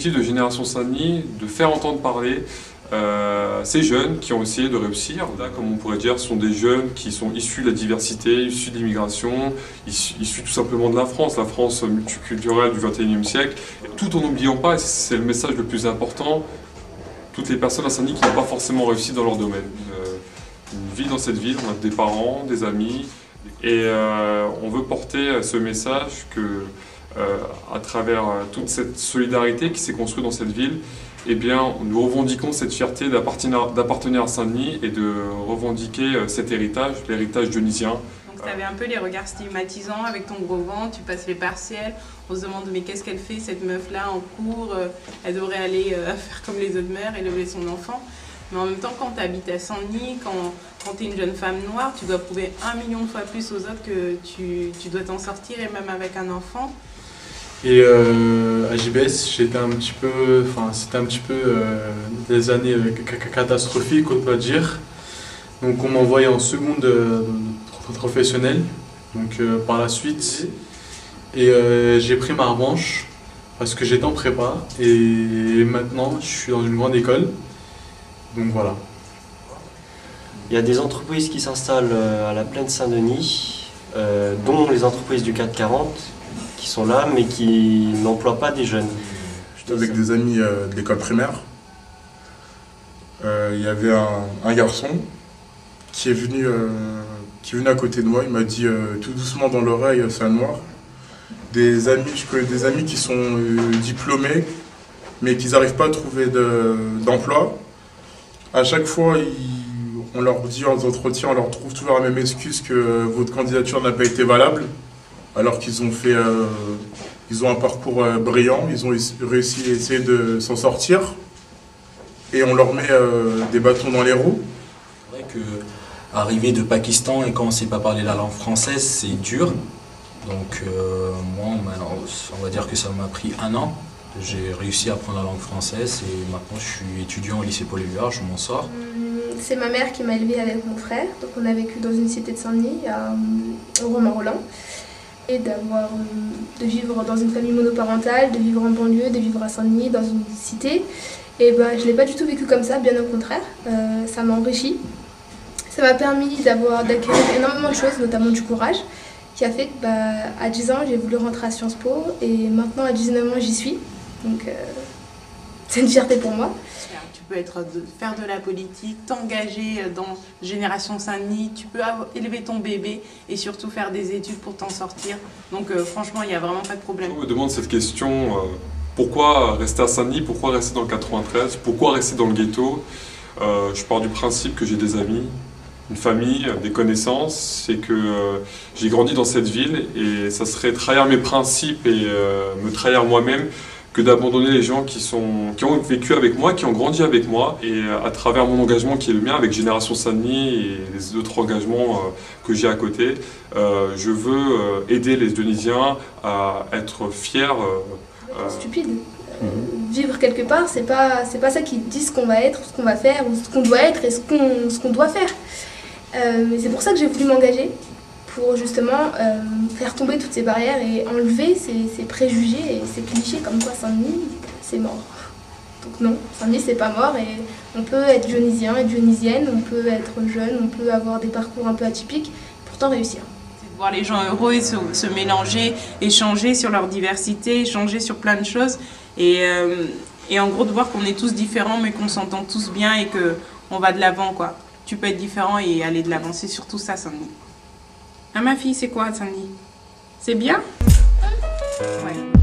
l'objectif de Génération Saint-Denis, de faire entendre parler ces jeunes qui ont essayé de réussir. Là, comme on pourrait dire, ce sont des jeunes qui sont issus de la diversité, issus de l'immigration, issus tout simplement de la France multiculturelle du XXIe siècle, tout en n'oubliant pas, et c'est le message le plus important, toutes les personnes à Saint-Denis qui n'ont pas forcément réussi dans leur domaine. Une vie dans cette ville, on a des parents, des amis, et on veut porter ce message que, à travers toute cette solidarité qui s'est construite dans cette ville, eh bien, nous revendiquons cette fierté d'appartenir à Saint-Denis et de revendiquer cet héritage, l'héritage dionysien. Donc tu avais un peu les regards stigmatisants avec ton gros ventre, tu passes les partiels, on se demande mais qu'est-ce qu'elle fait cette meuf-là en cours, elle devrait aller faire comme les autres mères, élever son enfant. Mais en même temps, quand tu habites à Saint-Denis, quand tu es une jeune femme noire, tu dois prouver 1 million de fois plus aux autres que tu dois t'en sortir, et même avec un enfant. Et à JBS, c'était un petit peu des années catastrophiques, on peut dire. Donc on m'a envoyé en seconde professionnelle, donc par la suite. Et j'ai pris ma revanche parce que j'étais en prépa et maintenant je suis dans une grande école. Donc voilà. Il y a des entreprises qui s'installent à la plaine Saint-Denis, dont les entreprises du 440, qui sont là, mais qui n'emploient pas des jeunes. J'étais avec des amis de l'école primaire. Il y avait un garçon qui est venu à côté de moi. Il m'a dit tout doucement dans l'oreille, c'est un noir. Je connais des amis qui sont diplômés, mais qui n'arrivent pas à trouver d'emploi. À chaque fois, on leur dit en entretien, on leur trouve toujours la même excuse que votre candidature n'a pas été valable. Alors qu'ils ont fait, ils ont un parcours brillant, ils ont réussi à essayer de s'en sortir, et on leur met des bâtons dans les roues. C'est vrai que arriver de Pakistan et quand on ne sait pas parler la langue française, c'est dur. Donc moi, on va dire que ça m'a pris 1 an. J'ai réussi à apprendre la langue française et maintenant je suis étudiant au lycée Paul Éluard, je m'en sors. C'est ma mère qui m'a élevée avec mon frère, donc on a vécu dans une cité de Saint-Denis, au Romain-Rolland. Et de vivre dans une famille monoparentale, de vivre en banlieue, de vivre à Saint-Denis, dans une cité. Et je ne l'ai pas du tout vécu comme ça, bien au contraire. Ça m'a enrichi. Ça m'a permis d'acquérir énormément de choses, notamment du courage, qui a fait qu'à 10 ans, j'ai voulu rentrer à Sciences Po et maintenant à 19 ans, j'y suis. Donc c'est une fierté pour moi. Tu peux faire de la politique, t'engager dans Génération Saint-Denis, tu peux élever ton bébé et surtout faire des études pour t'en sortir. Donc franchement, il n'y a vraiment pas de problème. On me demande cette question, pourquoi rester à Saint-Denis, pourquoi rester dans le 93, pourquoi rester dans le ghetto? Je pars du principe que j'ai des amis, une famille, des connaissances, et que j'ai grandi dans cette ville et ça serait trahir mes principes et me trahir moi-même que d'abandonner les gens qui ont vécu avec moi, qui ont grandi avec moi, et à travers mon engagement qui est le mien avec Génération Saint-Denis et les autres engagements que j'ai à côté, je veux aider les Dionysiens à être fiers. Stupide. Vivre quelque part, c'est pas ça qui dit ce qu'on va être, ce qu'on va faire, ou ce qu'on doit être et ce qu'on doit faire. Mais c'est pour ça que j'ai voulu m'engager, pour justement faire tomber toutes ces barrières et enlever ces préjugés et ces clichés comme quoi Saint-Denis, c'est mort. Donc non, Saint-Denis c'est pas mort et on peut être dionysien et dionysienne, on peut être jeune, on peut avoir des parcours un peu atypiques, pourtant réussir. C'est de voir les gens heureux et se mélanger, échanger sur leur diversité, échanger sur plein de choses et en gros de voir qu'on est tous différents mais qu'on s'entend tous bien et qu'on va de l'avant quoi. Tu peux être différent et aller de l'avant, c'est surtout ça Saint-Denis. Ah ma fille, c'est quoi Saint-Denis? C'est bien? Ouais.